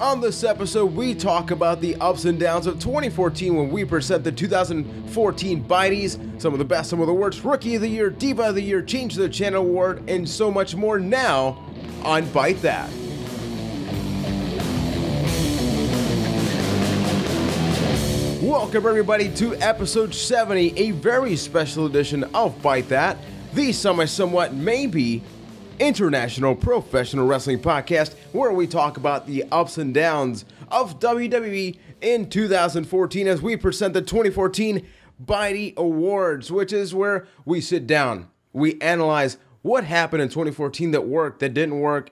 On this episode, we talk about the ups and downs of 2014 when we present the 2014 Bytes, some of the best, some of the worst, Rookie of the Year, Diva of the Year, Change the Channel Award, and so much more now on Byte That. Welcome everybody to episode 70, a very special edition of Byte That, the somewhat maybe international professional wrestling podcast where we talk about the ups and downs of WWE in 2014 as we present the 2014 Byte Awards, which is where we sit down, we analyze what happened in 2014 that worked, that didn't work.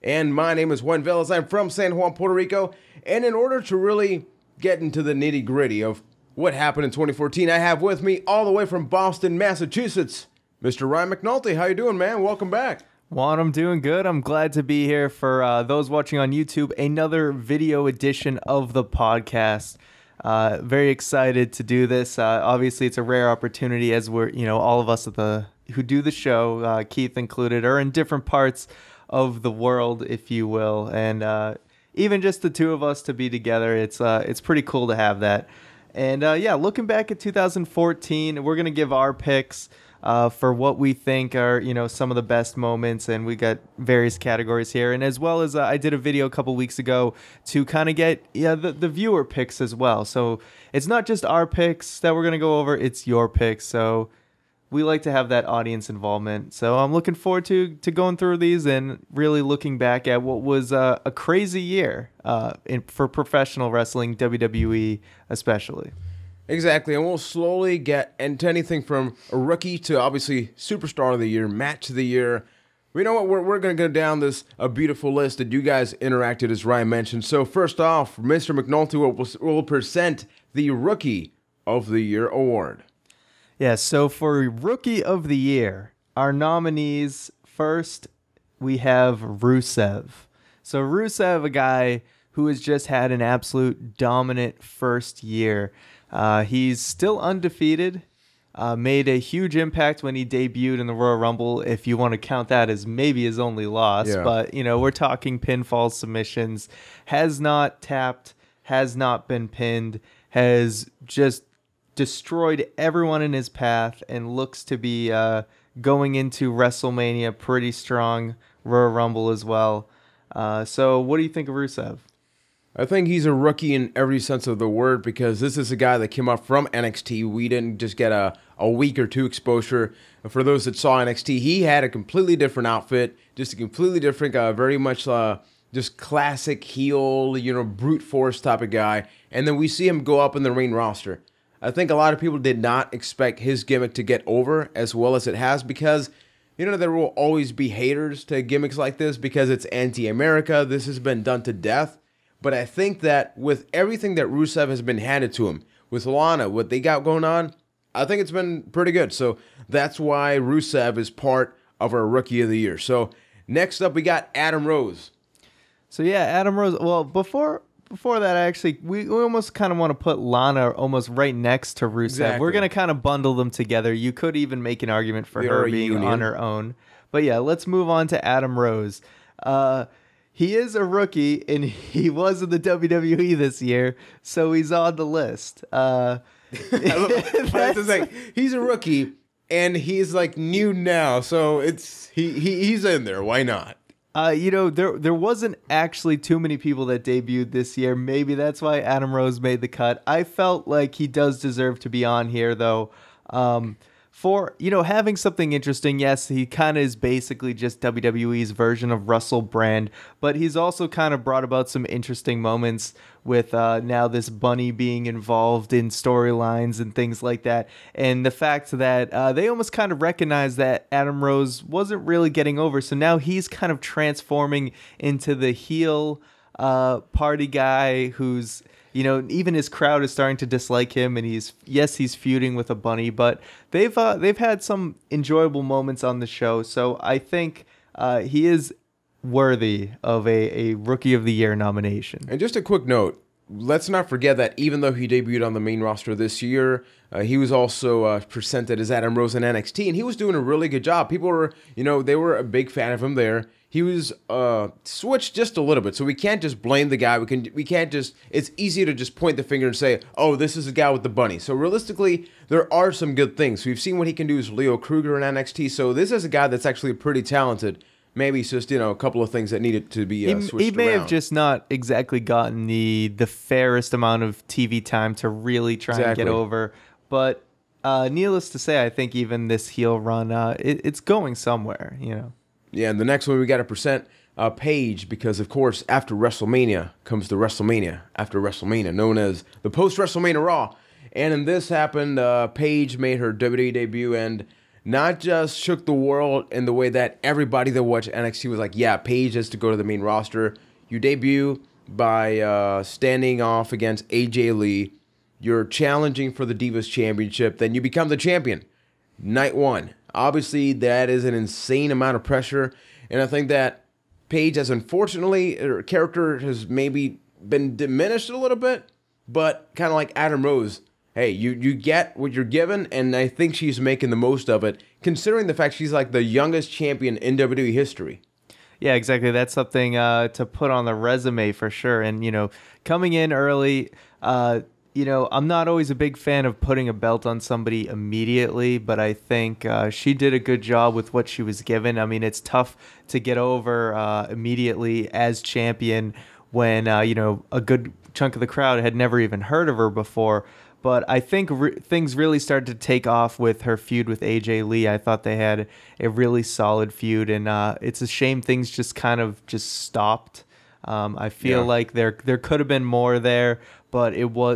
And my name is Juan Velas. I'm from San Juan, Puerto Rico, and in order to really get into the nitty-gritty of what happened in 2014, I have with me all the way from Boston, Massachusetts, Mr. Ryan McNulty. How you doing, man? Welcome back. Juan, I'm doing good. I'm glad to be here for those watching on YouTube. Another video edition of the podcast. Very excited to do this. Obviously, it's a rare opportunity as we're, all of us who do the show, Keith included, are in different parts of the world, if you will. And even just the two of us to be together, it's pretty cool to have that. And looking back at 2014, we're going to give our picks for what we think are, some of the best moments, and we got various categories here. And as well as I did a video a couple weeks ago to kind of get the viewer picks as well. So it's not just our picks that we're going to go over, it's your picks. So we like to have that audience involvement. So I'm looking forward to going through these and really looking back at what was a crazy year for professional wrestling, WWE especially. Exactly, and we'll slowly get into anything from a rookie to obviously superstar of the year, match of the year. You know what? We're going to go down a beautiful list that you guys interacted, as Ryan mentioned. So first off, Mr. McNulty will present the Rookie of the Year award. Yeah, so for Rookie of the Year, our nominees, first we have Rusev. So Rusev, a guy who has just had an absolute dominant first year. He's still undefeated, made a huge impact when he debuted in the Royal Rumble, if you want to count that as maybe his only loss. Yeah. But, we're talking pinfall submissions, has not tapped, has not been pinned, has just destroyed everyone in his path, and looks to be going into WrestleMania pretty strong, Royal Rumble as well. So what do you think of Rusev? I think he's a rookie in every sense of the word because this is a guy that came up from NXT. We didn't just get a week or two exposure. For those that saw NXT, he had a completely different outfit, just a completely different, very much just classic heel, brute force type of guy. And then we see him go up in the main roster. I think a lot of people did not expect his gimmick to get over as well as it has because, there will always be haters to gimmicks like this because it's anti-America. This has been done to death. But I think that with everything that Rusev has been handed to him, with Lana, what they got going on, I think it's been pretty good. So that's why Rusev is part of our Rookie of the Year. So next up, we got Adam Rose. So yeah, Adam Rose. Well, before that, actually, we almost kind of want to put Lana almost right next to Rusev. Exactly. We're going to kind of bundle them together. You could even make an argument for her being on her own. But yeah, let's move on to Adam Rose. He is a rookie, and he was in the WWE this year, so he's on the list. He's a rookie, and he's new now, so he's in there. Why not? There wasn't actually too many people that debuted this year. Maybe that's why Adam Rose made the cut. I felt like he does deserve to be on here, though. For, having something interesting, yes, he kind of is basically just WWE's version of Russell Brand, but he's also kind of brought about some interesting moments with now this bunny being involved in storylines and things like that, and the fact that they almost kind of recognized that Adam Rose wasn't really getting over, so now he's kind of transforming into the heel party guy who's... even his crowd is starting to dislike him, and he's feuding with a bunny, but they've had some enjoyable moments on the show. So I think he is worthy of a Rookie of the Year nomination. And just a quick note, let's not forget that even though he debuted on the main roster this year, he was also presented as Adam Rose in NXT, and he was doing a really good job. People were, they were a big fan of him there. he was switched just a little bit. So we can't just blame the guy. We can't just. It's easy to just point the finger and say, "Oh, this is the guy with the bunny." So realistically, there are some good things. We've seen what he can do as Leo Kruger in NXT. So this is a guy that's actually pretty talented. Maybe it's just a couple of things that needed to be switched around. He may have just not exactly gotten the fairest amount of TV time to really try and get over. But needless to say, I think even this heel run, it's going somewhere. Yeah, and the next one we got to present Paige because, of course, after WrestleMania comes the WrestleMania after WrestleMania, known as the post-WrestleMania Raw. And in this happened, Paige made her WWE debut and not just shook the world in the way that everybody that watched NXT was like, yeah, Paige has to go to the main roster. You debut by standing off against AJ Lee. You're challenging for the Divas Championship. Then you become the champion. Night one. Obviously, that is an insane amount of pressure, and I think that Paige has, unfortunately, her character has maybe been diminished a little bit, but kind of like Adam Rose, hey, you get what you're given, and I think she's making the most of it, considering the fact she's like the youngest champion in WWE history. Yeah, exactly. That's something to put on the resume for sure, and, coming in early, I'm not always a big fan of putting a belt on somebody immediately, but I think she did a good job with what she was given. I mean, it's tough to get over immediately as champion when, a good chunk of the crowd had never even heard of her before. But I think things really started to take off with her feud with AJ Lee. I thought they had a really solid feud, and it's a shame things just kind of just stopped. I feel like there could have been more there, but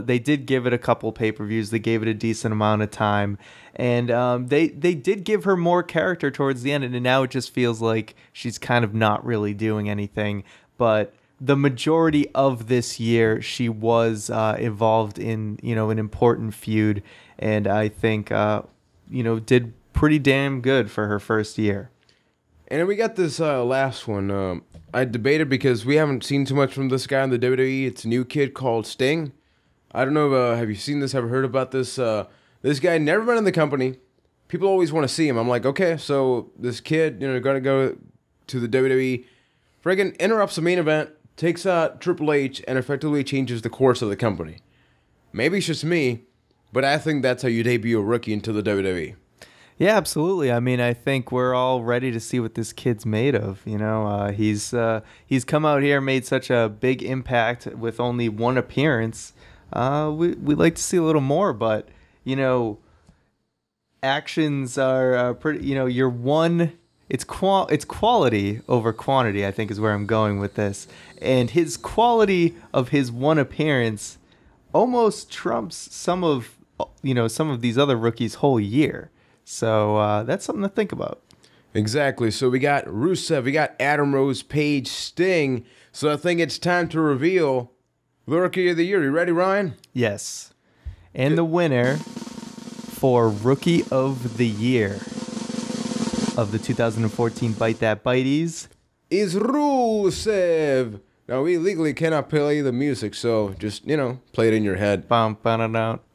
they did give it a couple pay-per-views. They gave it a decent amount of time, and they did give her more character towards the end, and now it just feels like she's kind of not really doing anything. But the majority of this year, she was involved in an important feud, and I think did pretty damn good for her first year. And then we got this last one. I debated because we haven't seen too much from this guy in the WWE. It's a new kid called Sting. I don't know, have you seen this? Ever heard about this? This guy never been in the company. People always want to see him. I'm like, okay, so this kid, going to go to the WWE, friggin' interrupts the main event, takes out Triple H, and effectively changes the course of the company. Maybe it's just me, but I think that's how you debut a rookie into the WWE. Yeah, absolutely. I mean, I think we're all ready to see what this kid's made of. He's come out here, made such a big impact with only one appearance. We'd like to see a little more, but actions are pretty. You're one. It's quality over quantity, I think, is where I'm going with this. And his quality of his one appearance almost trumps some of these other rookies' whole year. So that's something to think about. Exactly. So we got Rusev, we got Adam Rose, Paige, Sting. So I think it's time to reveal the Rookie of the Year. You ready, Ryan? Yes. And the winner for Rookie of the Year of the 2014 Byte That Byteys is Rusev. Now, we legally cannot play the music, so just, play it in your head. All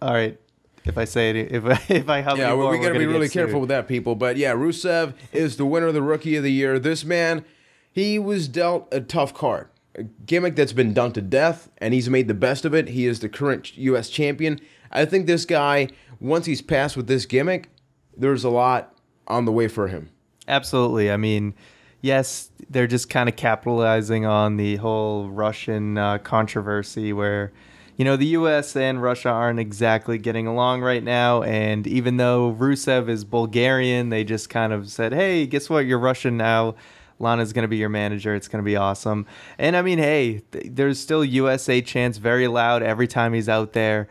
right. If I say it, if I have yeah, we gotta be really careful with that, people. But yeah, Rusev is the winner of the Rookie of the Year. This man, he was dealt a tough card, a gimmick that's been done to death, and he's made the best of it. He is the current U.S. champion. I think this guy, once he's passed with this gimmick, there's a lot on the way for him. Absolutely. I mean, yes, they're just kind of capitalizing on the whole Russian controversy where, the U.S. and Russia aren't exactly getting along right now. And even though Rusev is Bulgarian, they just kind of said, hey, guess what? You're Russian now. Lana's going to be your manager. It's going to be awesome. And I mean, hey, there's still USA chants very loud every time he's out there.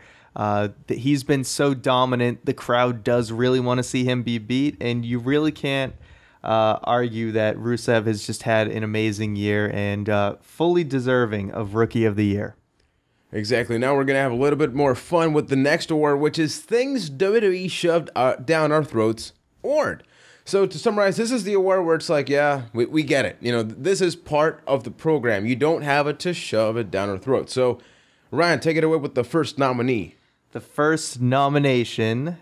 He's been so dominant. The crowd does really want to see him be beat. And you really can't argue that Rusev has just had an amazing year and fully deserving of Rookie of the Year. Exactly. Now we're going to have a little bit more fun with the next award, which is Things WWE Shoved Down Our Throats Award. So to summarize, this is the award where it's like, yeah, we get it. This is part of the program. You don't have it to shove it down our throats. So, Ryan, take it away with the first nominee. The first nomination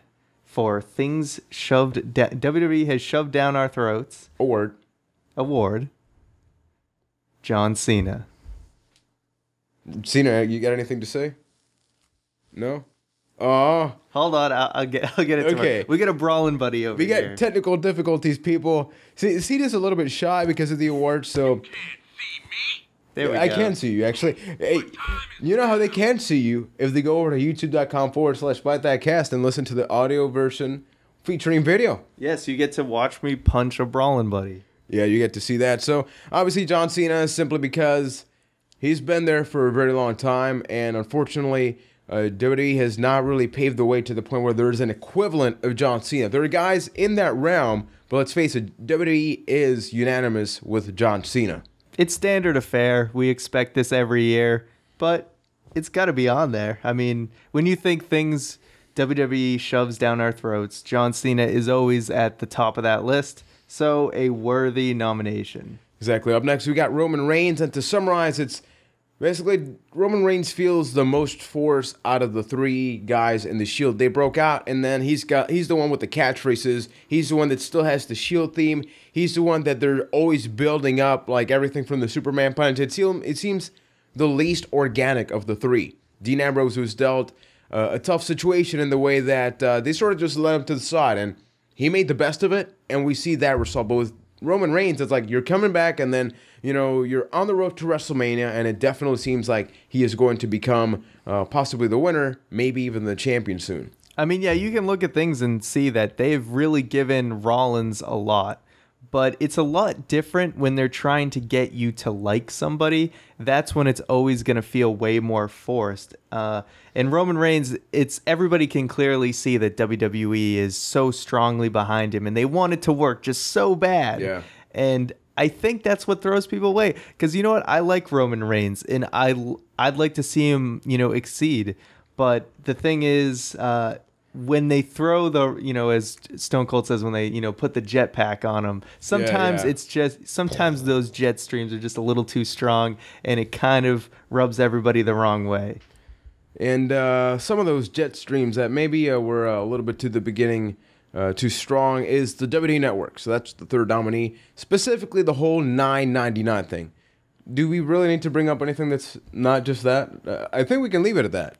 for Things WWE Has Shoved Down Our Throats Award. John Cena. Cena, you got anything to say? No? Oh. Hold on, I'll get it tomorrow. Okay. We got a brawling buddy over We here. got technical difficulties, people. Cena's a little bit shy because of the awards, so... There we go. I can see you, actually. Hey, you know how they can see you? If they go over to youtube.com/ByteThatCast and listen to the audio version featuring video. Yes, you get to watch me punch a brawling buddy. Yeah, you get to see that. So, obviously, John Cena, simply because he's been there for a very long time, and unfortunately, WWE has not really paved the way to the point where there's an equivalent of John Cena. There are guys in that realm, but let's face it, WWE is unanimous with John Cena. It's standard affair. We expect this every year, but it's got to be on there. I mean, when you think things WWE shoves down our throats, John Cena is always at the top of that list. So a worthy nomination. Exactly. Up next, we got Roman Reigns, and to summarize, it's basically Roman Reigns feels the most force out of the three guys in the Shield. They broke out, and then he's the one with the catchphrases. He's the one that still has the Shield theme. He's the one that they're always building up, like everything from the Superman punch. It seems the least organic of the three. Dean Ambrose was dealt a tough situation in the way that they sort of just let him to the side, and he made the best of it, and we see that result. But with Roman Reigns, it's like you're coming back, and then you're on the road to WrestleMania, and it definitely seems like he is going to become possibly the winner, maybe even the champion soon. I mean, yeah, you can look at things and see that they've really given Rollins a lot. But it's a lot different when they're trying to get you to like somebody. That's when it's always going to feel way more forced. And Roman Reigns, everybody can clearly see that WWE is so strongly behind him, and they want it to work just so bad. Yeah. And I think that's what throws people away. Because you know what? I like Roman Reigns, and I'd like to see him, exceed. But the thing is, when they throw as Stone Cold says, when they, put the jetpack on them, sometimes sometimes those jet streams are just a little too strong, and it kind of rubs everybody the wrong way. And some of those jet streams that maybe were a little bit to the beginning too strong is the WWE Network. So that's the third nominee, specifically the whole $9.99 thing. Do we really need to bring up anything that's not just that? I think we can leave it at that.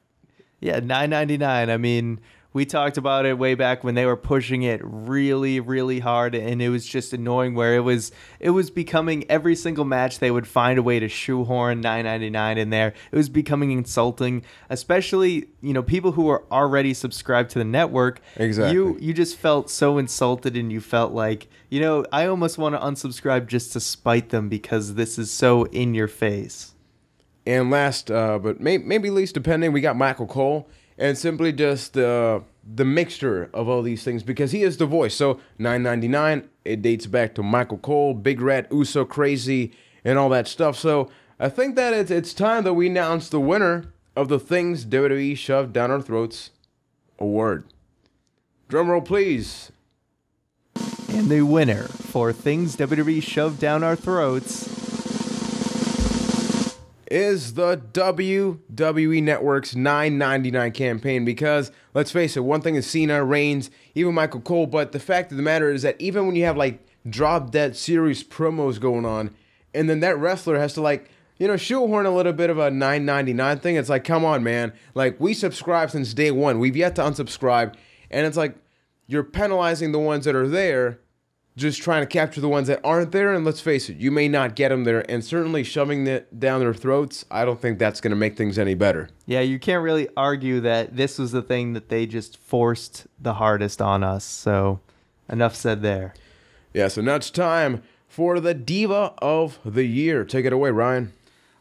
Yeah, $9.99. I mean, we talked about it way back when they were pushing it really, really hard, and it was just annoying where it was becoming every single match they would find a way to shoehorn $9.99 in there. It was becoming insulting, especially, people who were already subscribed to the network. Exactly. You just felt so insulted, and you felt like, I almost want to unsubscribe just to spite them because this is so in your face. And last, but maybe least depending, we got Michael Cole. And simply just the mixture of all these things, because he is the voice. So $9.99, it dates back to Michael Cole, Big Red, Uso Crazy, and all that stuff. So I think that it's time that we announce the winner of the Things WWE Shoved Down Our Throats award. Drum roll, please. And the winner for Things WWE Shoved Down Our Throats is the WWE Network's $9.99 campaign, because let's face it, one thing is Cena, Reigns, even Michael Cole, but the fact of the matter is that even when you have like drop dead series promos going on, and then that wrestler has to shoehorn a little bit of a $9.99 thing, it's like, come on, man, like we subscribed since day one, we've yet to unsubscribe, and it's like you're penalizing the ones that are there, just trying to capture the ones that aren't there, and let's face it, you may not get them there, and certainly shoving it down their throats, I don't think that's going to make things any better. Yeah, you can't really argue that this was the thing that they just forced the hardest on us, so enough said there. Yeah, so now it's time for the Diva of the Year. Take it away, Ryan.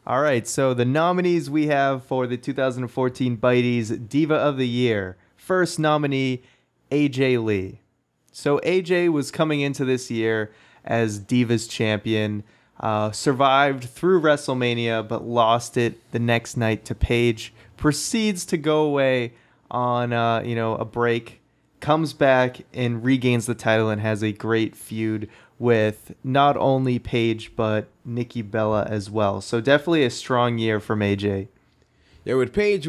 All right, so the nominees we have for the 2014 Byte's Diva of the Year. First nominee, AJ Lee. So AJ was coming into this year as Divas champion, survived through WrestleMania, but lost it the next night to Paige. Proceeds to go away on a break, comes back and regains the title and has a great feud with not only Paige but Nikki Bella as well. So definitely a strong year from AJ. Yeah, with Paige,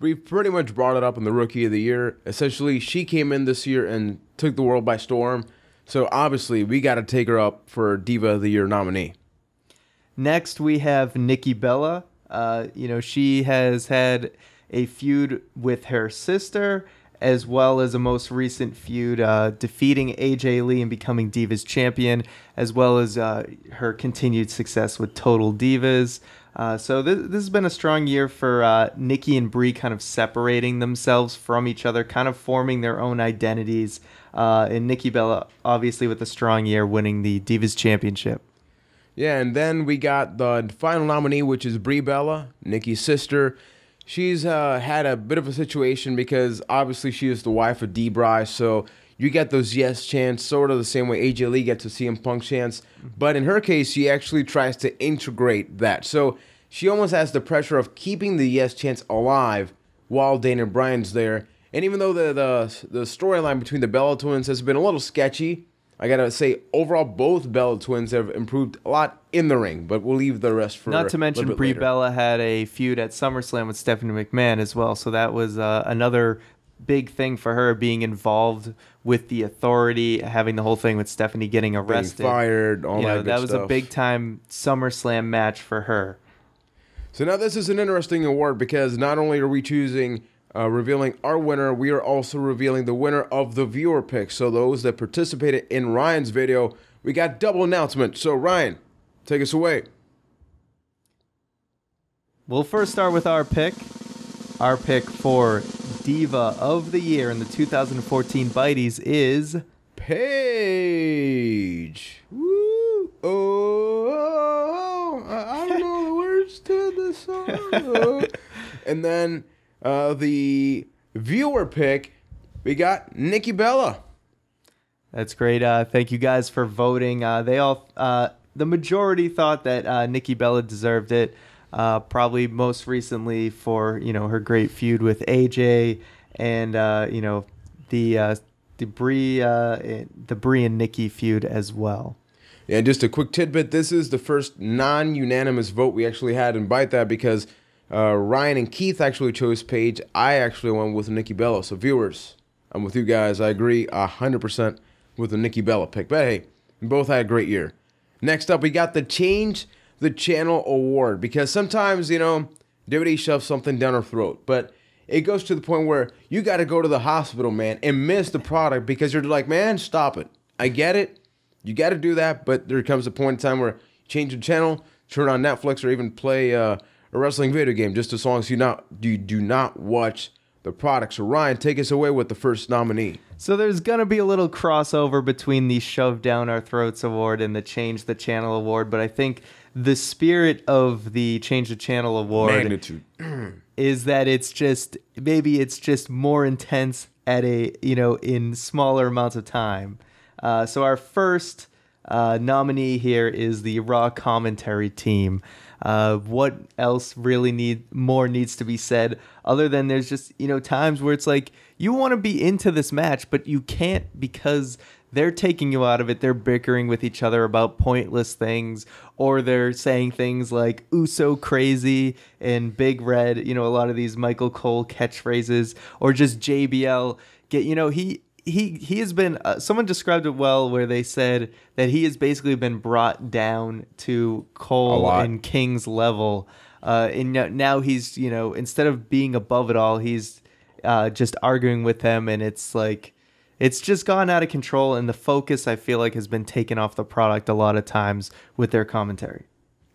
we pretty much brought it up in the Rookie of the Year. Essentially, she came in this year and took the world by storm. So obviously, we got to take her up for Diva of the Year nominee. Next, we have Nikki Bella. She has had a feud with her sister, as well as a most recent feud defeating AJ Lee and becoming Divas champion, as well as her continued success with Total Divas. So this has been a strong year for Nikki and Brie, kind of separating themselves from each other, kind of forming their own identities. And Nikki Bella, obviously, with a strong year, winning the Divas Championship. Yeah, and then we got the final nominee, which is Brie Bella, Nikki's sister. She's had a bit of a situation because obviously she is the wife of D-Bry, so you get those yes chants, sort of the same way AJ Lee gets to CM Punk chants. But in her case, she actually tries to integrate that. So she almost has the pressure of keeping the yes chants alive while Dana Bryan's there. And even though the storyline between the Bella twins has been a little sketchy, I gotta say, overall, both Bella twins have improved a lot in the ring, but we'll leave the rest for not to mention Brie Bella had a feud at SummerSlam with Stephanie McMahon as well, so that was another big thing for her, being involved with the Authority, having the whole thing with Stephanie getting arrested, being fired, all that good that was stuff. A big time SummerSlam match for her. So now this is an interesting award because not only are we revealing our winner, we are also revealing the winner of the viewer pick. So those that participated in Ryan's video, we got double announcement. So Ryan, take us away. We'll first start with our pick. Our pick for Diva of the Year in the 2014 Bytes is Paige. Woo! Oh, I don't know the words to the song. And then the viewer pick, we got Nikki Bella. That's great. Thank you guys for voting. The majority thought that Nikki Bella deserved it. Probably most recently for her great feud with AJ and the Brie and Nikki feud as well. Yeah, and just a quick tidbit: this is the first non-unanimous vote we actually had in Byte That because Ryan and Keith actually chose Paige. I actually went with Nikki Bella. So viewers, I'm with you guys. I agree 100% with the Nikki Bella pick. But hey, we both had a great year. Next up, we got the Change the Channel Award because sometimes, WWE shoves something down our throat, but it goes to the point where you got to go to the hospital, man, and miss the product because you're like, man, stop it. I get it. You got to do that, but there comes a point in time where you change the channel, turn on Netflix, or even play a wrestling video game just as long as you do not watch the product. So Ryan, take us away with the first nominee. So there's going to be a little crossover between the Shove Down Our Throats Award and the Change the Channel Award, but I think the spirit of the Change the Channel Award magnitude is that it's just more intense at in smaller amounts of time. So our first nominee here is the Raw commentary team. What else really needs to be said other than there's just, times where it's like you want to be into this match, but you can't because they're taking you out of it. They're bickering with each other about pointless things, or they're saying things like "Uso crazy" and "Big Red." A lot of these Michael Cole catchphrases, or just JBL. He has been. Someone described it well, where they said that he has basically been brought down to Cole and King's level. And now he's instead of being above it all, he's just arguing with them, and it's like. It's just gone out of control, and the focus, I feel like, has been taken off the product a lot of times with their commentary.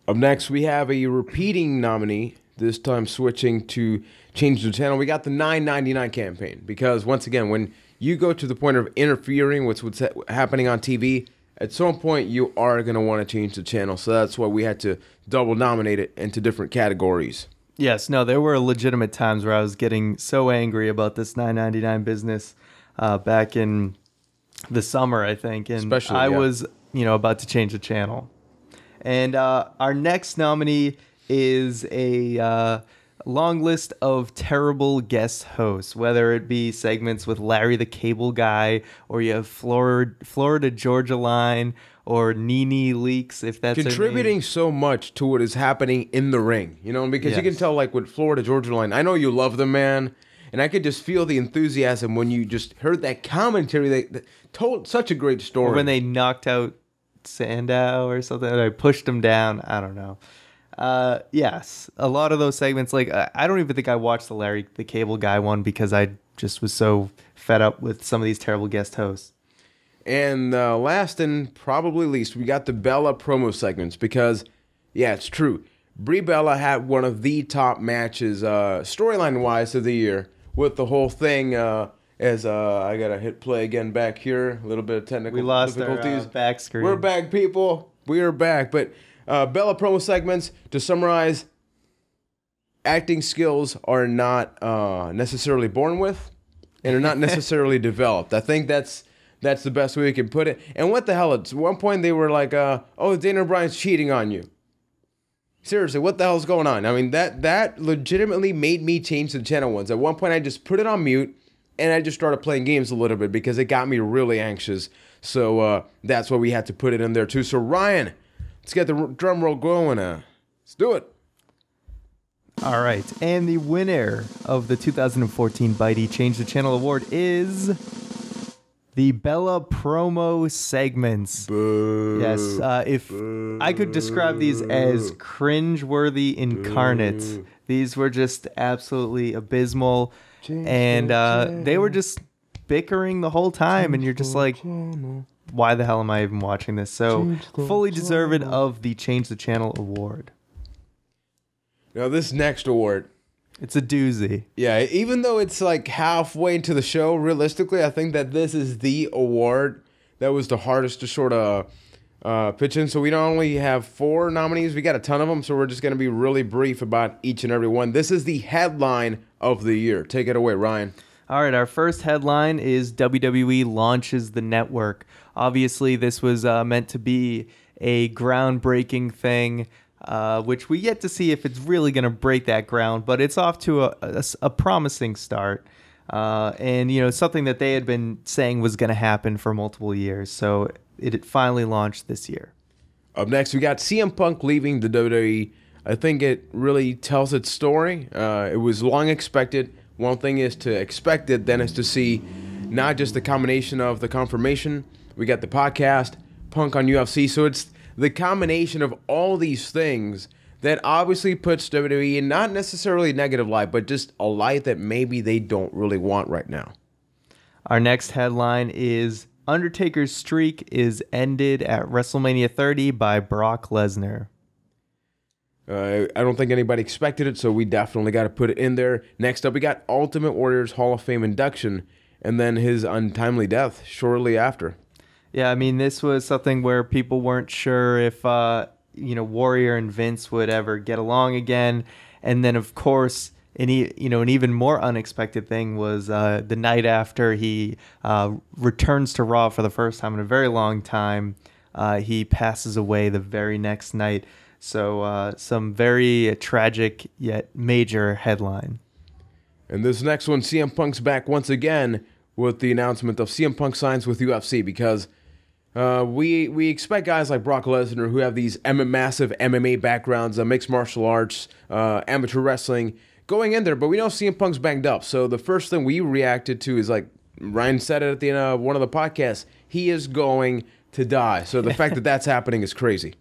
Up next, we have a repeating nominee, this time switching to Change the Channel. We got the $9.99 campaign, because once again, when you go to the point of interfering with what's happening on TV, at some point you are going to want to change the channel. So that's why we had to double nominate it into different categories. Yes, no, there were legitimate times where I was getting so angry about this $9.99 business. Back in the summer, I think, and I was, about to change the channel. And our next nominee is a long list of terrible guest hosts, whether it be segments with Larry the Cable Guy, or you have Florida Georgia Line, or Nene Leaks, if that's contributing so much to what is happening in the ring, because you can tell, like with Florida Georgia Line, I know you love the man. And I could just feel the enthusiasm when you just heard that commentary that told such a great story. Or when they knocked out Sandow or something. I pushed him down. I don't know. Yes, a lot of those segments. Like I don't even think I watched the Larry the Cable Guy one because I just was so fed up with some of these terrible guest hosts. And last and probably least, we got the Bella promo segments because, yeah, it's true. Brie Bella had one of the top matches, storyline-wise, of the year with the whole thing. As I got to hit play again back here. A little bit of technical We lost difficulties. our back screen. We're back, people. We are back. But Bella promo segments, to summarize, acting skills are not necessarily born with and are not necessarily developed. I think that's the best way we can put it. And what the hell? At one point, they were like, oh, Daniel Bryan's cheating on you. Seriously, what the hell's going on? I mean, that legitimately made me change the channel once. At one point, I just put it on mute, and I just started playing games a little bit because it got me really anxious. So that's why we had to put it in there, too. So, Ryan, let's get the drum roll going. Let's do it. All right. And the winner of the 2014 Byte Change the Channel Award is the Bella promo segments. Boo. Yes. If I could describe these as cringe-worthy incarnates, these were just absolutely abysmal. And they were just bickering the whole time. And you're just like, why the hell am I even watching this? So fully deserved of the Change the Channel Award. Now, this next award, it's a doozy. yeah, even though it's like halfway into the show, realistically, I think that this is the award that was the hardest to sort of pitch in. So we not only have 4 nominees, we got a ton of them. So we're just going to be really brief about each and every one. This is the headline of the year. Take it away, Ryan. All right, our first headline is WWE launches the network. Obviously, this was meant to be a groundbreaking thing, which we yet to see if it's really going to break that ground, but it's off to a promising start. And, you know, something that they had been saying was going to happen for multiple years. So it finally launched this year. Up next, we got CM Punk leaving the WWE. I think it really tells its story. It was long expected. One thing is to expect it, then is to see not just the combination of the confirmation. We got the podcast, Punk on UFC. So it's the combination of all these things that obviously puts WWE in not necessarily a negative light, but just a light that maybe they don't really want right now. Our next headline is Undertaker's streak is ended at WrestleMania 30 by Brock Lesnar. I don't think anybody expected it, so we definitely got to put it in there. Next up, we got Ultimate Warrior's Hall of Fame induction, and then his untimely death shortly after. Yeah, I mean, this was something where people weren't sure if, Warrior and Vince would ever get along again. And then, of course, an even more unexpected thing was the night after he returns to Raw for the first time in a very long time, he passes away the very next night. So some very tragic yet major headline. And this next one, CM Punk's back once again with the announcement of CM Punk signs with UFC because we expect guys like Brock Lesnar who have these massive MMA backgrounds, mixed martial arts, amateur wrestling, going in there. But we know CM Punk's banged up. So the first thing we reacted to is like Ryan said it at the end of one of the podcasts, he is going to die. So the fact that that's happening is crazy.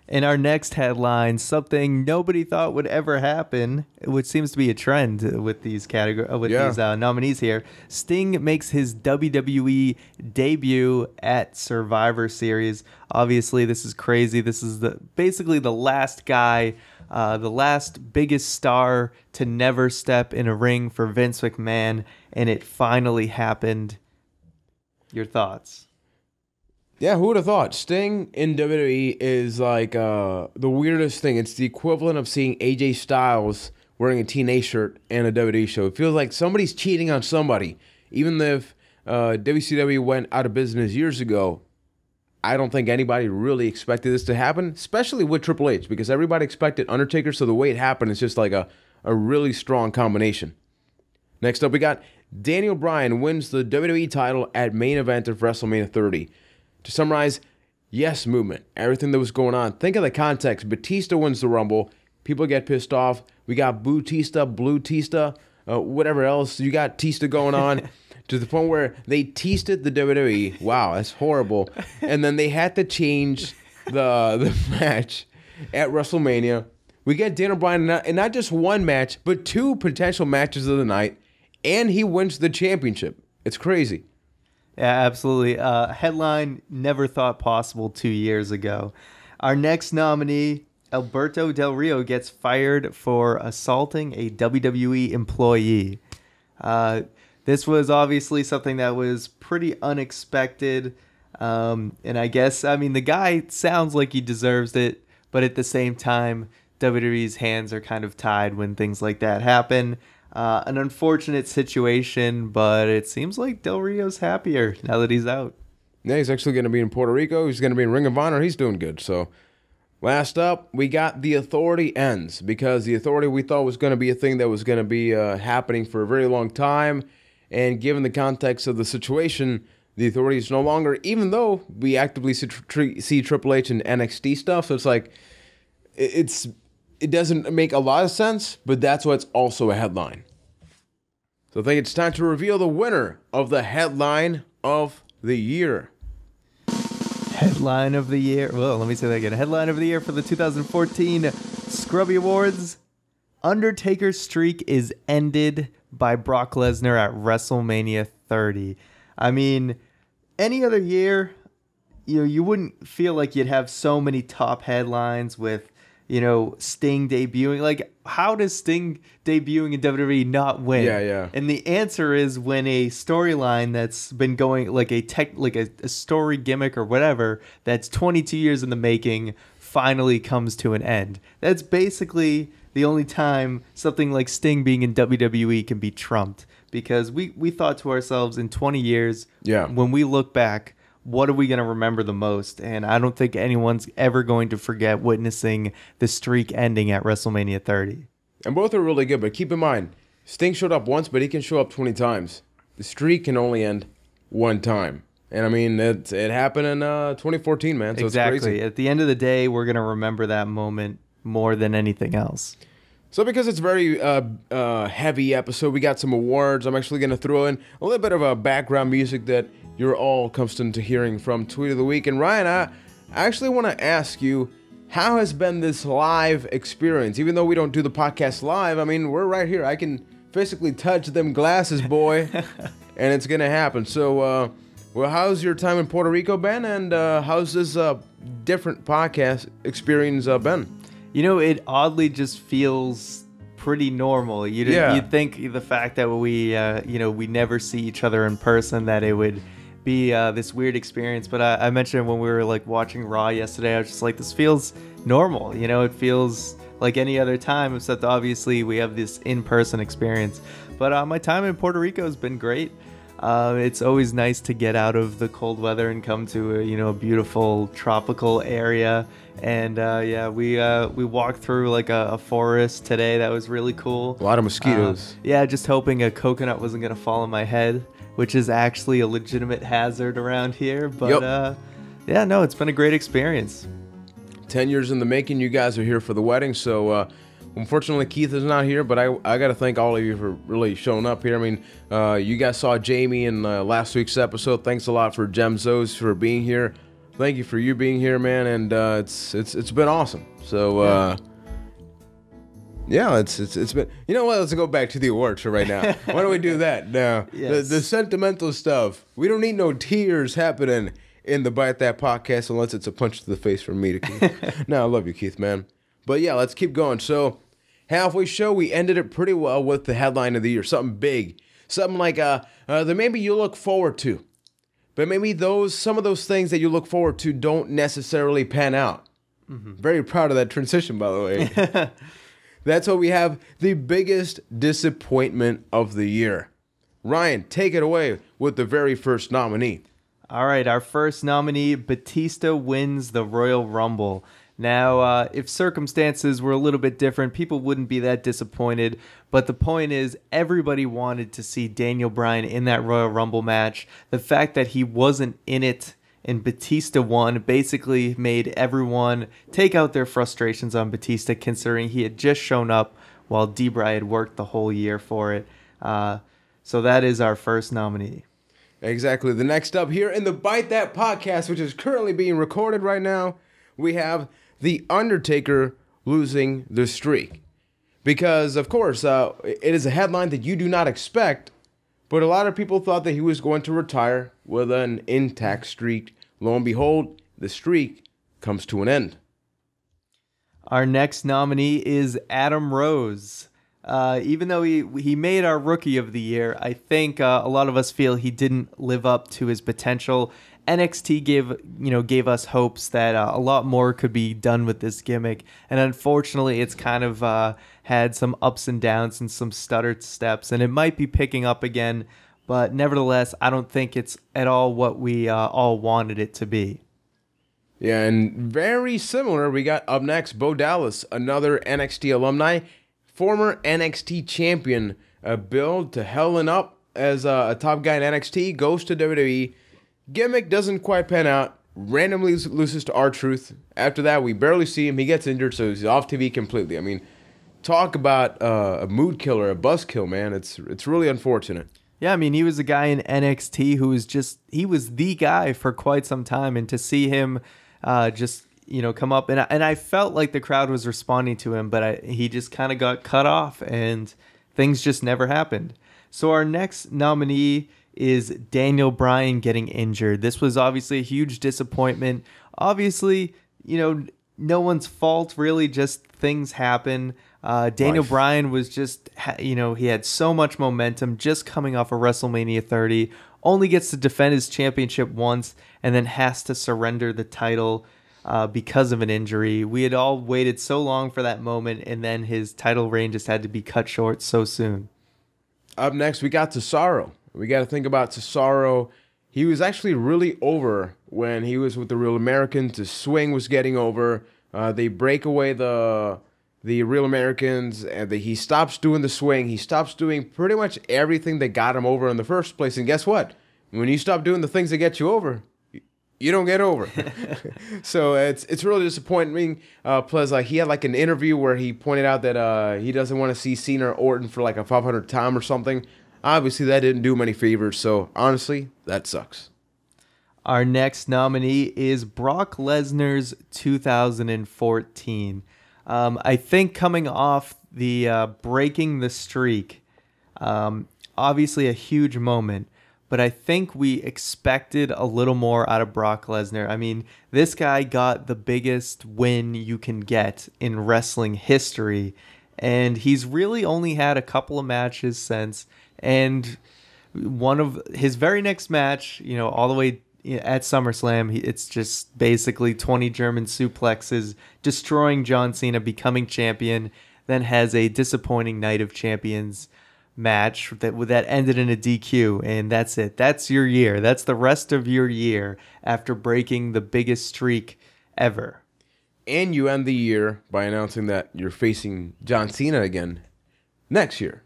In our next headline, something nobody thought would ever happen, which seems to be a trend with these these nominees here. Sting makes his WWE debut at Survivor Series. Obviously, this is crazy. This is basically the last guy, the last biggest star to never step in a ring for Vince McMahon, and it finally happened. Your thoughts? Yeah, who would have thought? Sting in WWE is like the weirdest thing. It's the equivalent of seeing AJ Styles wearing a TNA shirt and a WWE show. It feels like somebody's cheating on somebody. Even if WCW went out of business years ago, I don't think anybody really expected this to happen, especially with Triple H, because everybody expected Undertaker, so the way it happened is just like a really strong combination. Next up, we got Daniel Bryan wins the WWE title at main event of WrestleMania 30. To summarize, yes movement, everything that was going on. Think of the context. Batista wins the Rumble. People get pissed off. We got Boo Tista, Blue Tista, whatever else. You got Tista going on. to the point where they teased it the WWE. Wow, that's horrible. And then they had to change the match at WrestleMania. We get Daniel Bryan in not just one match, but 2 potential matches of the night, and he wins the championship. It's crazy. Yeah, absolutely. Headline never thought possible 2 years ago. Our next nominee, Alberto Del Rio, gets fired for assaulting a WWE employee. This was obviously something that was pretty unexpected. And I guess, I mean, the guy sounds like he deserves it, but at the same time, WWE's hands are kind of tied when things like that happen. An unfortunate situation, but it seems like Del Rio's happier now that he's out. Yeah, he's actually going to be in Puerto Rico. He's going to be in Ring of Honor. He's doing good. So, last up, we got The Authority ends, because The Authority we thought was going to be a thing that was going to be happening for a very long time. And given the context of the situation, The Authority is no longer, even though we actively see Triple H and NXT stuff. So it's like, it doesn't make a lot of sense, but that's why it's also a headline. So I think it's time to reveal the winner of the headline of the year. Headline of the year. Well, let me say that again. Headline of the year for the 2014 Scrubby Awards. Undertaker's streak is ended by Brock Lesnar at WrestleMania 30. I mean, any other year, you wouldn't feel like you'd have so many top headlines with, Sting debuting. Like, how does Sting debuting in WWE not win? Yeah. And the answer is when a storyline that's been going, like a story gimmick or whatever, that's 22 years in the making, finally comes to an end. That's basically the only time something like Sting being in WWE can be trumped. Because we thought to ourselves, in 20 years, when we look back, what are we going to remember the most? And I don't think anyone's ever going to forget witnessing the streak ending at WrestleMania 30. And both are really good, but keep in mind, Sting showed up once, but he can show up 20 times. The streak can only end one time. And I mean, it happened in 2014, man. So exactly. It's crazy. At the end of the day, we're going to remember that moment more than anything else. So because it's a very heavy episode, we got some awards. I'm actually going to throw in a little bit of a background music that you're all accustomed to hearing from Tweet of the Week. And Ryan, I actually want to ask you, how has been this live experience? Even though we don't do the podcast live, I mean, we're right here. I can physically touch them glasses, boy, and it's going to happen. So, well, how's your time in Puerto Rico been? And how's this different podcast experience been? It oddly just feels pretty normal. You'd think the fact that we never see each other in person, that it would be this weird experience. But I mentioned when we were like watching Raw yesterday, I was just like, this feels normal. It feels like any other time, except obviously we have this in-person experience. But my time in Puerto Rico has been great. It's always nice to get out of the cold weather and come to a beautiful tropical area. And we walked through like a forest today. That was really cool. A lot of mosquitoes. Just hoping a coconut wasn't gonna fall on my head, which is actually a legitimate hazard around here. But it's been a great experience. 10 years in the making. You guys are here for the wedding, so unfortunately Keith is not here, but I got to thank all of you for really showing up here. I mean, you guys saw Jamie in last week's episode. Thanks a lot for Gemzos for being here. Thank you for you being here, man, and it's been awesome. So it's been. You know what? Let's go back to the awards for right now. Why don't we do that now? Yes. The sentimental stuff. We don't need no tears happening in the Byte That podcast unless it's a punch to the face from me to Keith. No, I love you, Keith, man. But yeah, let's keep going. So halfway show, we ended it pretty well with the headline of the year, something big, something like that maybe you look forward to. But maybe some of those things that you look forward to don't necessarily pan out. Mm-hmm. Very proud of that transition, by the way. That's why we have the biggest disappointment of the year. Ryan, take it away with the very first nominee. All right, our first nominee, Batista, wins the Royal Rumble. Now, if circumstances were a little bit different, people wouldn't be that disappointed. But the point is, everybody wanted to see Daniel Bryan in that Royal Rumble match. The fact that he wasn't in it and Batista won basically made everyone take out their frustrations on Batista, considering he had just shown up while Diva had worked the whole year for it. So that is our first nominee. Exactly. The next up here in the Byte That podcast, which is currently being recorded right now, we have The Undertaker losing the streak. Because, of course, it is a headline that you do not expect, but a lot of people thought that he was going to retire with an intact streak. Lo and behold, the streak comes to an end. Our next nominee is Adam Rose. Even though he made our Rookie of the Year, I think a lot of us feel he didn't live up to his potential. NXT gave us hopes that a lot more could be done with this gimmick, and unfortunately, it's kind of had some ups and downs and some stuttered steps, and it might be picking up again. But nevertheless, I don't think it's at all what we all wanted it to be. Yeah, and very similar, we got up next Bo Dallas, another NXT alumni, former NXT champion, billed to Hell and Up as a top guy in NXT, goes to WWE. Gimmick doesn't quite pan out, randomly loses to R-Truth. After that, we barely see him. He gets injured, so he's off TV completely. I mean, talk about a mood killer, a buzzkill, man. It's really unfortunate. Yeah, I mean, he was a guy in NXT who was he was the guy for quite some time, and to see him come up, and I felt like the crowd was responding to him, but he just kind of got cut off, and things just never happened. So our next nominee is Daniel Bryan getting injured. This was obviously a huge disappointment. Obviously, no one's fault, really, just things happen. Daniel Bryan was just, he had so much momentum just coming off of WrestleMania 30, only gets to defend his championship once, and then has to surrender the title because of an injury. We had all waited so long for that moment, and then his title reign just had to be cut short so soon. Up next, we got Cesaro. We got to think about Cesaro. He was actually really over when he was with the Real Americans. The swing was getting over. They break away the Real Americans, and he stops doing the swing. He stops doing pretty much everything that got him over in the first place. And guess what? When you stop doing the things that get you over, you don't get over. So it's really disappointing. Plus, he had an interview where he pointed out that he doesn't want to see Cena or Orton for a 500th time or something. Obviously, that didn't do him any favors. So honestly, that sucks. Our next nominee is Brock Lesnar's 2014. I think coming off the breaking the streak, obviously a huge moment, but I think we expected a little more out of Brock Lesnar. I mean, this guy got the biggest win you can get in wrestling history, and he's really only had a couple of matches since, and one of his very next match, all the way at SummerSlam, it's just basically 20 German suplexes, destroying John Cena, becoming champion, then has a disappointing Night of Champions match that ended in a DQ, and that's it. That's your year. That's the rest of your year after breaking the biggest streak ever. And you end the year by announcing that you're facing John Cena again next year,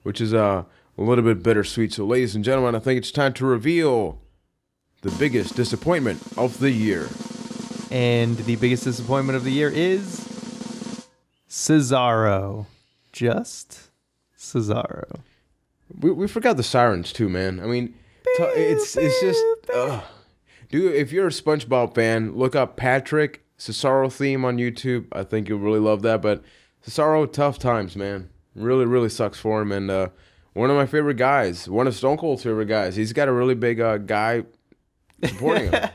which is a little bit bittersweet. So, ladies and gentlemen, I think it's time to reveal the biggest disappointment of the year. And the biggest disappointment of the year is Cesaro. Just Cesaro. We forgot the sirens too, man. I mean, it's just... Dude, if you're a SpongeBob fan, look up Patrick Cesaro theme on YouTube. I think you'll really love that. But Cesaro, tough times, man. Really, really sucks for him. And one of my favorite guys, one of Stone Cold's favorite guys. He's got a really big guy supporting him.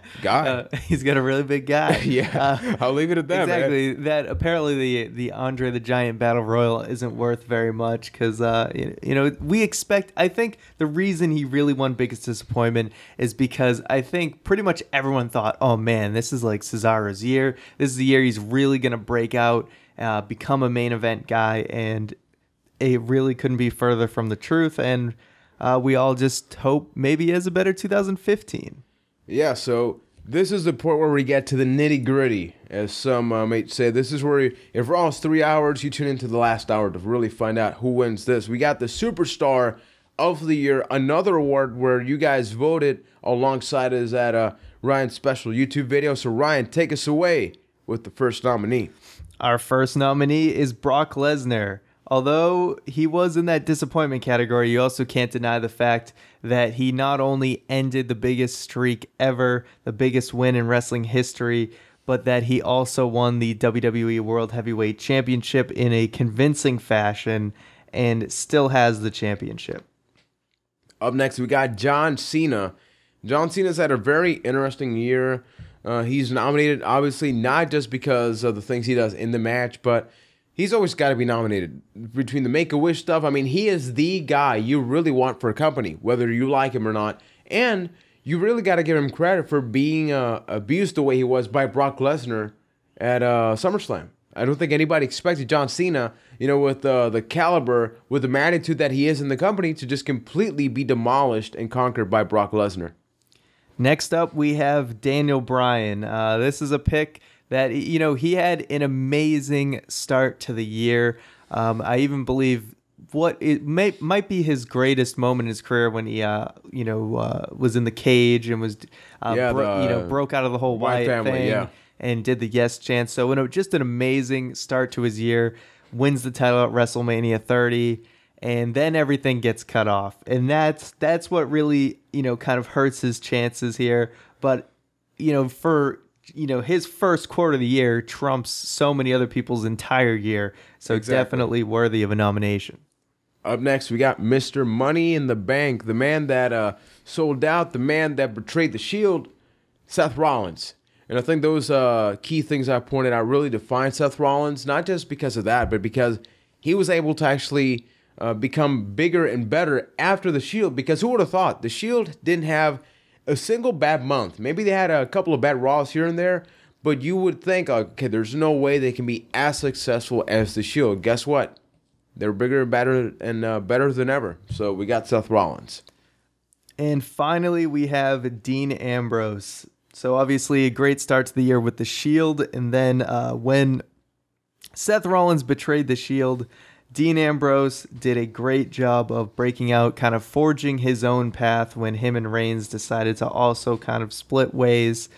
He's got a really big guy. Yeah, I'll leave it at that. Exactly. Man. That apparently the Andre the Giant Battle Royal isn't worth very much because we expect. I think the reason he really won biggest disappointment is because I think pretty much everyone thought, oh man, this is like Cesaro's year. This is the year he's really gonna break out, become a main event guy, and it really couldn't be further from the truth. And we all just hope maybe he has a better 2015. Yeah, so this is the point where we get to the nitty-gritty, as some might say. This is where, if Raw is 3 hours, you tune into the last hour to really find out who wins this. We got the Superstar of the Year, another award where you guys voted alongside us at Ryan's special YouTube video. So, Ryan, take us away with the first nominee. Our first nominee is Brock Lesnar. Although he was in that disappointment category, you also can't deny the fact that he not only ended the biggest streak ever, the biggest win in wrestling history, but that he also won the WWE World Heavyweight Championship in a convincing fashion and still has the championship. Up next, we got John Cena. John Cena's had a very interesting year. He's nominated, obviously, not just because of the things he does in the match, but he's always got to be nominated. Between the Make-A-Wish stuff, I mean, he is the guy you really want for a company, whether you like him or not. And you really got to give him credit for being abused the way he was by Brock Lesnar at SummerSlam. I don't think anybody expected John Cena, with the caliber, with the magnitude that he is in the company, to just completely be demolished and conquered by Brock Lesnar. Next up, we have Daniel Bryan. This is a pick that, he had an amazing start to the year. I even believe what it might be his greatest moment in his career when he, was in the cage and was, broke out of the whole Wyatt family, thing and did the yes chant. So, just an amazing start to his year. Wins the title at WrestleMania 30. And then everything gets cut off. And that's what really, kind of hurts his chances here. But, for, his first quarter of the year trumps so many other people's entire year. So exactly. Definitely worthy of a nomination. Up next, we got Mr. Money in the Bank, the man that sold out, the man that betrayed the Shield, Seth Rollins. And I think those key things I pointed out really define Seth Rollins, not just because of that, but because he was able to actually become bigger and better after the Shield, because who would have thought the Shield didn't have a single bad month? Maybe they had a couple of bad Raws here and there, but you would think, okay, there's no way they can be as successful as the Shield. Guess what? They're bigger and better than ever. So we got Seth Rollins. And finally, we have Dean Ambrose. So obviously a great start to the year with the Shield, and then when Seth Rollins betrayed the Shield, Dean Ambrose did a great job of breaking out, kind of forging his own path when him and Reigns decided to also kind of split ways.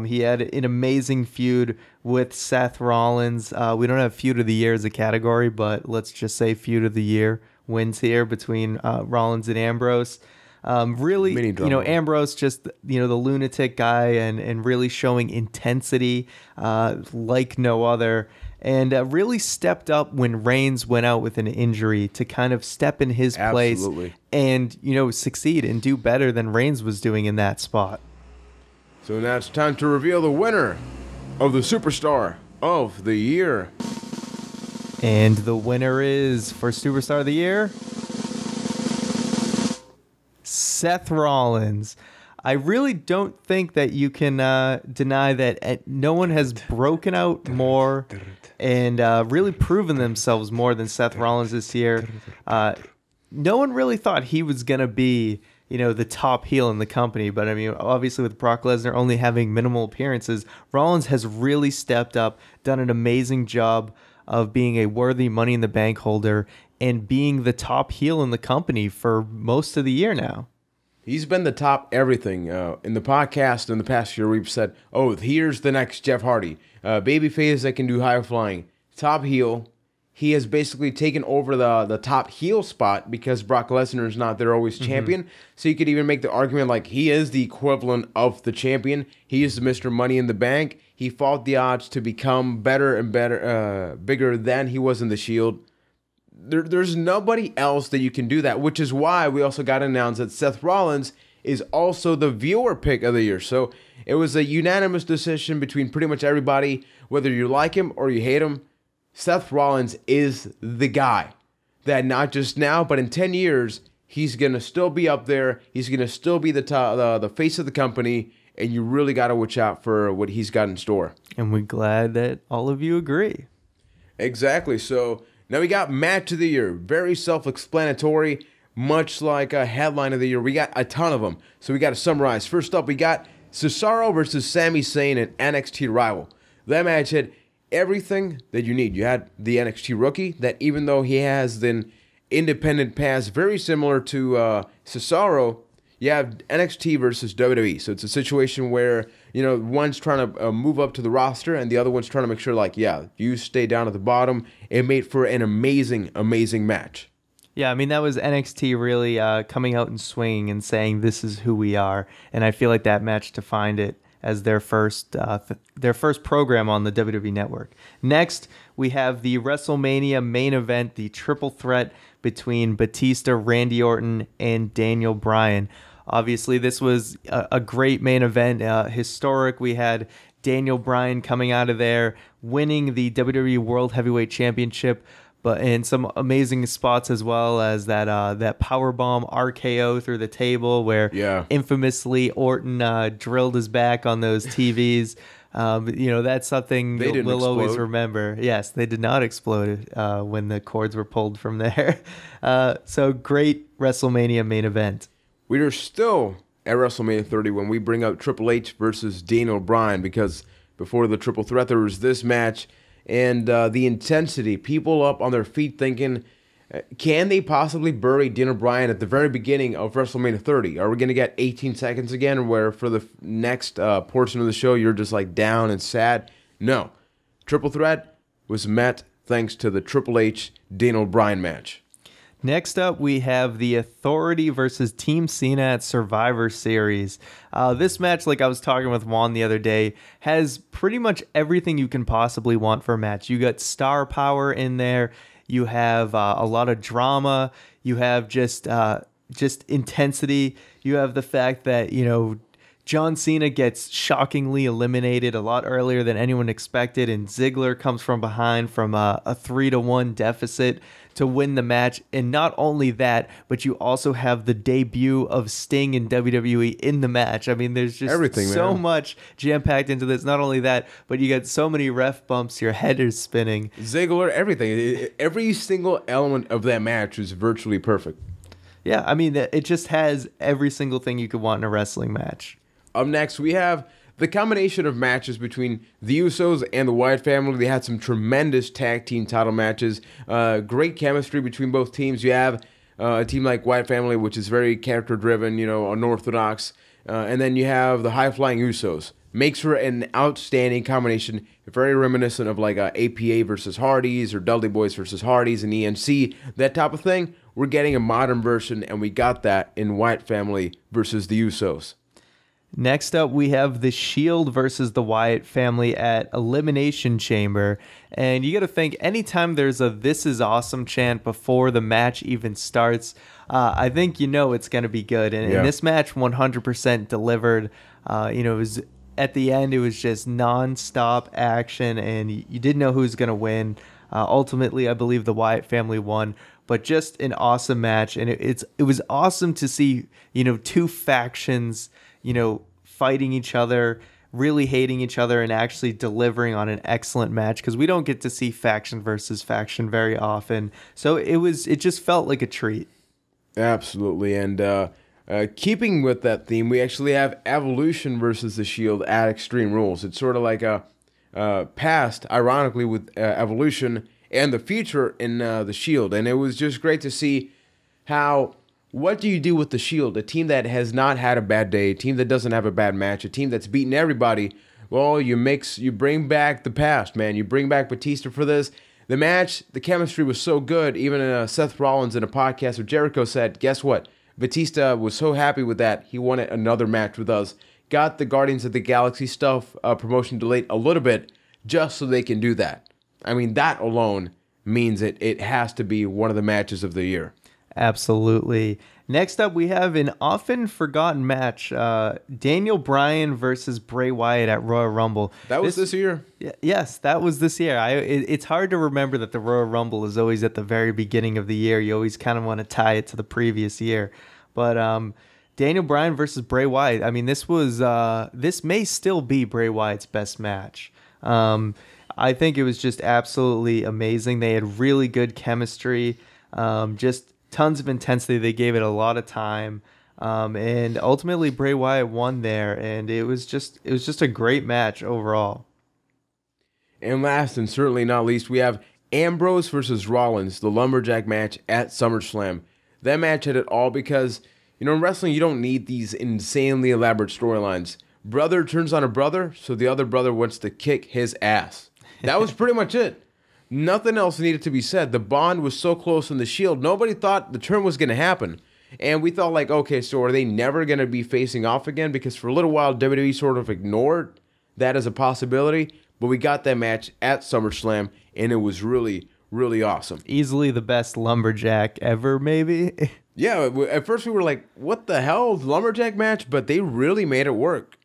He had an amazing feud with Seth Rollins. We don't have feud of the year as a category, but let's just say feud of the year wins here between Rollins and Ambrose. Really, Ambrose just, the lunatic guy and really showing intensity like no other. And really stepped up when Reigns went out with an injury to kind of step in his place and, succeed and do better than Reigns was doing in that spot. So now it's time to reveal the winner of the Superstar of the Year. And the winner is, for Superstar of the Year, Seth Rollins. I really don't think that you can deny that no one has broken out more and really proven themselves more than Seth Rollins this year. No one really thought he was going to be, the top heel in the company. But, I mean, obviously with Brock Lesnar only having minimal appearances, Rollins has really stepped up, done an amazing job of being a worthy Money in the Bank holder and being the top heel in the company for most of the year now. He's been the top everything. In the podcast in the past year, we've said, here's the next Jeff Hardy. Babyface that can do high flying. Top heel. He has basically taken over the top heel spot because Brock Lesnar is not there always champion. So you could even make the argument like he is the equivalent of the champion. He is the Mr. Money in the Bank. He fought the odds to become better and better, bigger than he was in the Shield. There's nobody else that you can do that, which is why we also got announced that Seth Rollins is also the viewer pick of the year. So it was a unanimous decision between pretty much everybody, whether you like him or you hate him. Seth Rollins is the guy that not just now, but in 10 years, he's going to still be up there. He's going to still be the face of the company, and you really got to watch out for what he's got in store. And we're glad that all of you agree. Exactly. So now we got match of the year. Very self-explanatory, much like a headline of the year. We got a ton of them, so we got to summarize. First up, we got Cesaro versus Sami Zayn, an NXT rival. That match had everything that you need. You had the NXT rookie that, even though he has an independent pass very similar to Cesaro, you have NXT versus WWE. So it's a situation where, one's trying to move up to the roster and the other one's trying to make sure, like, yeah, you stay down at the bottom. It made for an amazing, amazing match. Yeah, I mean, that was NXT really coming out and swinging and saying, this is who we are. And I feel like that match defined it as their first program on the WWE Network. Next, we have the WrestleMania main event, the triple threat between Batista, Randy Orton, and Daniel Bryan. Obviously, this was a great main event, historic. We had Daniel Bryan coming out of there, winning the WWE World Heavyweight Championship, but in some amazing spots as well as that powerbomb RKO through the table where infamously Orton drilled his back on those TVs. That's something we'll always remember. Yes, they did not explode when the cords were pulled from there. So great WrestleMania main event. We are still at WrestleMania 30 when we bring up Triple H versus Daniel Bryan, because before the triple threat there was this match. And the intensity, people up on their feet thinking, can they possibly bury Daniel Bryan at the very beginning of WrestleMania 30? Are we going to get 18 seconds again, where for the next portion of the show you're just like down and sad? No. Triple threat was met thanks to the Triple H Daniel Bryan match. Next up, we have The Authority versus Team Cena at Survivor Series. This match, like I was talking with Juan the other day, has pretty much everything you can possibly want for a match. You got star power in there. You have a lot of drama. You have just intensity. You have the fact that, John Cena gets shockingly eliminated a lot earlier than anyone expected, and Ziggler comes from behind from a 3-1 deficit to win the match. And not only that, but you also have the debut of Sting in WWE in the match. I mean, there's just so much jam-packed into this. Not only that, but you got so many ref bumps, your head is spinning. Ziggler, everything. Every single element of that match was virtually perfect. Yeah, I mean, it just has every single thing you could want in a wrestling match. Up next, we have the combination of matches between the Usos and the Wyatt family. They had some tremendous tag team title matches. Great chemistry between both teams. You have a team like Wyatt family, which is very character-driven, unorthodox. And then you have the high-flying Usos. Makes for an outstanding combination, very reminiscent of like APA versus Hardys or Dudley Boys versus Hardys and ENC, that type of thing. We're getting a modern version, and we got that in Wyatt family versus the Usos. Next up, we have the Shield versus the Wyatt family at Elimination Chamber. And you got to think, anytime there's a "This is awesome" chant before the match even starts, I think it's going to be good. And this match 100% delivered. It was at the end, it was just nonstop action, and you didn't know who was going to win. Ultimately, I believe the Wyatt family won. But just an awesome match. And it was awesome to see, two factions fighting each other, really hating each other, and actually delivering on an excellent match, because we don't get to see faction versus faction very often. So it just felt like a treat. Absolutely. And keeping with that theme, we actually have Evolution versus the Shield at Extreme Rules. It's sort of like a past, ironically, with Evolution and the future in the Shield. And it was just great to see what do you do with the Shield? A team that has not had a bad day, a team that doesn't have a bad match, a team that's beaten everybody. Well, you bring back the past, man. You bring back Batista for this. The match, the chemistry was so good. Even Seth Rollins in a podcast with Jericho said, guess what? Batista was so happy with that, he wanted another match with us. Got the Guardians of the Galaxy stuff promotion delayed a little bit just so they can do that. I mean, that alone means it has to be one of the matches of the year. Absolutely. Next up, we have an often forgotten match, Daniel Bryan versus Bray Wyatt at Royal Rumble. That was this year? Yes, that was this year. It's hard to remember that the Royal Rumble is always at the very beginning of the year. You always kind of want to tie it to the previous year. But Daniel Bryan versus Bray Wyatt, I mean, this may still be Bray Wyatt's best match. I think it was just absolutely amazing. They had really good chemistry, just tons of intensity. They gave it a lot of time, and ultimately Bray Wyatt won there, and it was just a great match overall. And last and certainly not least, we have Ambrose versus Rollins, the Lumberjack match at SummerSlam. That match had it all because You know, in wrestling, you don't need these insanely elaborate storylines. Brother turns on a brother, so the other brother wants to kick his ass. That was pretty much it. Nothing else needed to be said. The bond was so close in the Shield, nobody thought the turn was going to happen. And we thought, like, okay, so are they never going to be facing off again? Because for a little while, WWE sort of ignored that as a possibility. But we got that match at SummerSlam, and it was really, really awesome. Easily the best lumberjack ever, maybe. Yeah, at first we were like, what the hell, lumberjack match? But they really made it work.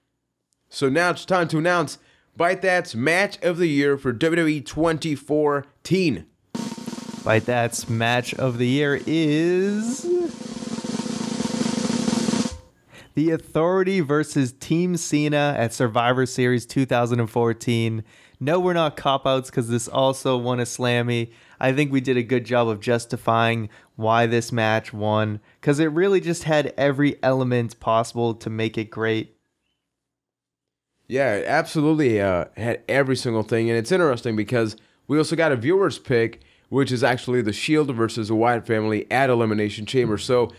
So now it's time to announce Byte That's Match of the Year for WWE 2014. Byte That's Match of the Year is The Authority versus Team Cena at Survivor Series 2014. No, we're not cop-outs because this also won a Slammy. I think we did a good job of justifying why this match won because it really just had every element possible to make it great. Yeah, it absolutely had every single thing. And it's interesting because we also got a viewer's pick, which is actually the Shield versus the Wyatt family at Elimination Chamber. So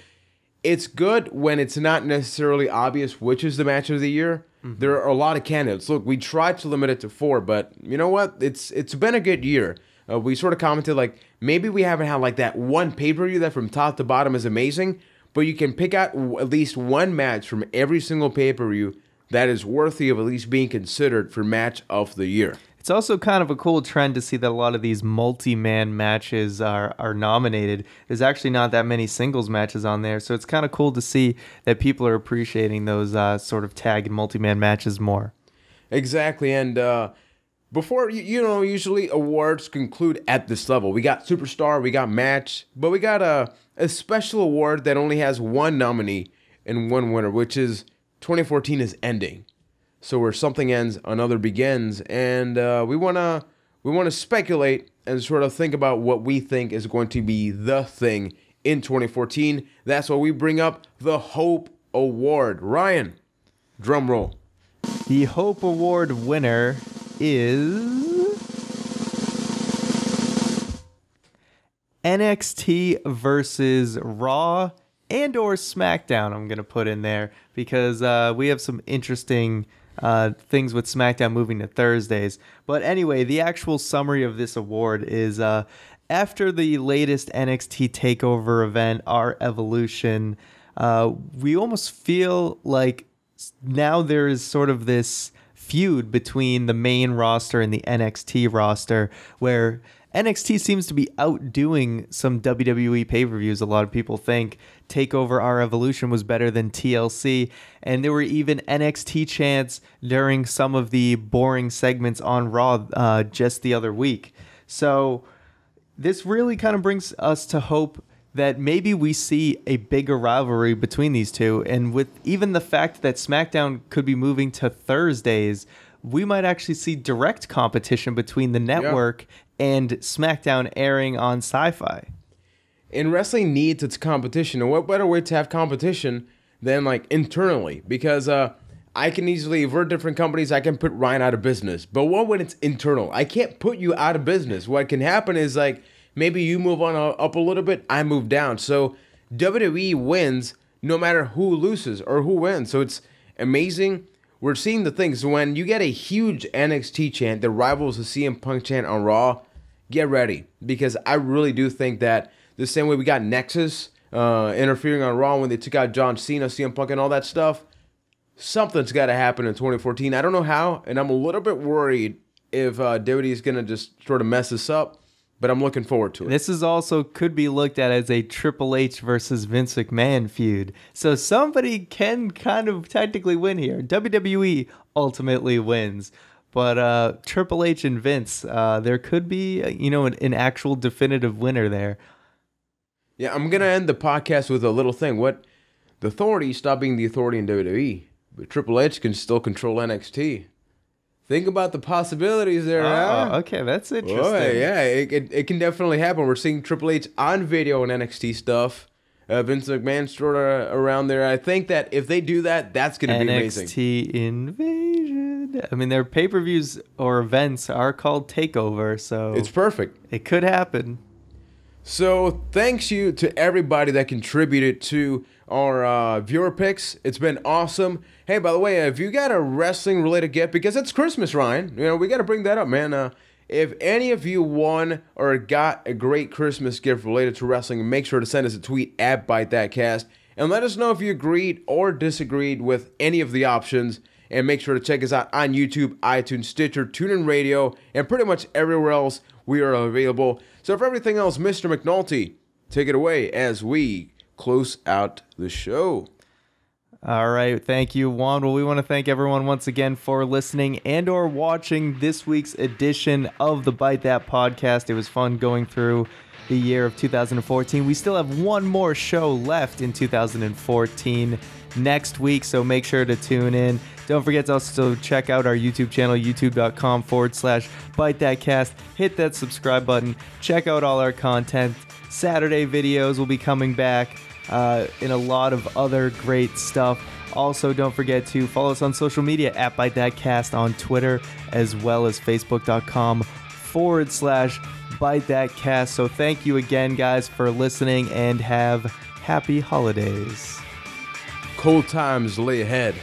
it's good when it's not necessarily obvious which is the match of the year. Mm-hmm. There are a lot of candidates. Look, we tried to limit it to 4, but you know what? It's been a good year. We sort of commented like maybe we haven't had like that one pay-per-view that from top to bottom is amazing, but you can pick out at least one match from every single pay-per-view that is worthy of at least being considered for match of the year. It's also kind of a cool trend to see that a lot of these multi-man matches are nominated. There's actually not that many singles matches on there, so it's kind of cool to see that people are appreciating those sort of tag and multi-man matches more. Exactly, and before, you know, usually awards conclude at this level. We got Superstar, we got Match, but we got a special award that only has one nominee and one winner, which is 2014 is ending. So where something ends, another begins, and we wanna speculate and sort of think about what we think is going to be the thing in 2014. That's why we bring up the Hope Award. Ryan, drum roll. The Hope Award winner is NXT versus Raw and or SmackDown. I'm gonna put in there because we have some interesting things with SmackDown moving to Thursdays. But anyway, the actual summary of this award is after the latest NXT TakeOver event, Our Evolution, we almost feel like now there is sort of this feud between the main roster and the NXT roster where NXT seems to be outdoing some WWE pay-per-views. A lot of people think TakeOver Our Evolution was better than TLC, and there were even NXT chants during some of the boring segments on Raw just the other week. So this really kind of brings us to hope that maybe we see a bigger rivalry between these two, and with even the fact that SmackDown could be moving to Thursdays, we might actually see direct competition between the network and SmackDown airing on Sci-Fi. And wrestling needs its competition, and what better way to have competition than like internally? Because I can easily, if we're different companies, I can put Ryan out of business. But what when it's internal? I can't put you out of business. What can happen is like maybe you move on up a little bit, I move down. So WWE wins no matter who loses or who wins. So it's amazing. We're seeing the things when you get a huge NXT chant that rivals the CM Punk chant on Raw. Get ready, because I really do think that the same way we got Nexus interfering on Raw when they took out John Cena, CM Punk, and all that stuff, something's got to happen in 2014. I don't know how, and I'm a little bit worried if WWE is going to just sort of mess this up, but I'm looking forward to it. This is also could be looked at as a Triple H versus Vince McMahon feud. So somebody can kind of technically win here. WWE ultimately wins. But Triple H and Vince, there could be, an actual definitive winner there. Yeah, I'm going to end the podcast with a little thing. The Authority stopped being the Authority in WWE, but Triple H can still control NXT. Think about the possibilities there. Okay, that's interesting. Boy, yeah, it can definitely happen. We're seeing Triple H on video and NXT stuff. Vince McMahon sort of around there. I think that if they do that, that's going to be amazing. NXT Invasion. I mean, their pay-per-views or events are called TakeOver, so it's perfect. It could happen. So thanks you to everybody that contributed to our viewer picks. It's been awesome. Hey, by the way, if you got a wrestling related gift, because it's Christmas, Ryan, we got to bring that up, man. If any of you won or got a great Christmas gift related to wrestling, make sure to send us a tweet at ByteThatCast and let us know if you agreed or disagreed with any of the options. And make sure to check us out on YouTube, iTunes, Stitcher, TuneIn Radio, and pretty much everywhere else we are available. So for everything else, Mr. McNulty, take it away as we close out the show. All right. Thank you, Juan. Well, we want to thank everyone once again for listening and or watching this week's edition of the Byte That podcast. It was fun going through the year of 2014. We still have one more show left in 2014 next week, so make sure to tune in. Don't forget to also check out our YouTube channel, youtube.com/ByteThatCast. Hit that subscribe button. Check out all our content. Saturday videos will be coming back, and a lot of other great stuff. Also, don't forget to follow us on social media at ByteThatCast on Twitter, as well as Facebook.com/ByteThatCast. So thank you again, guys, for listening, and have happy holidays. Cold times lay ahead.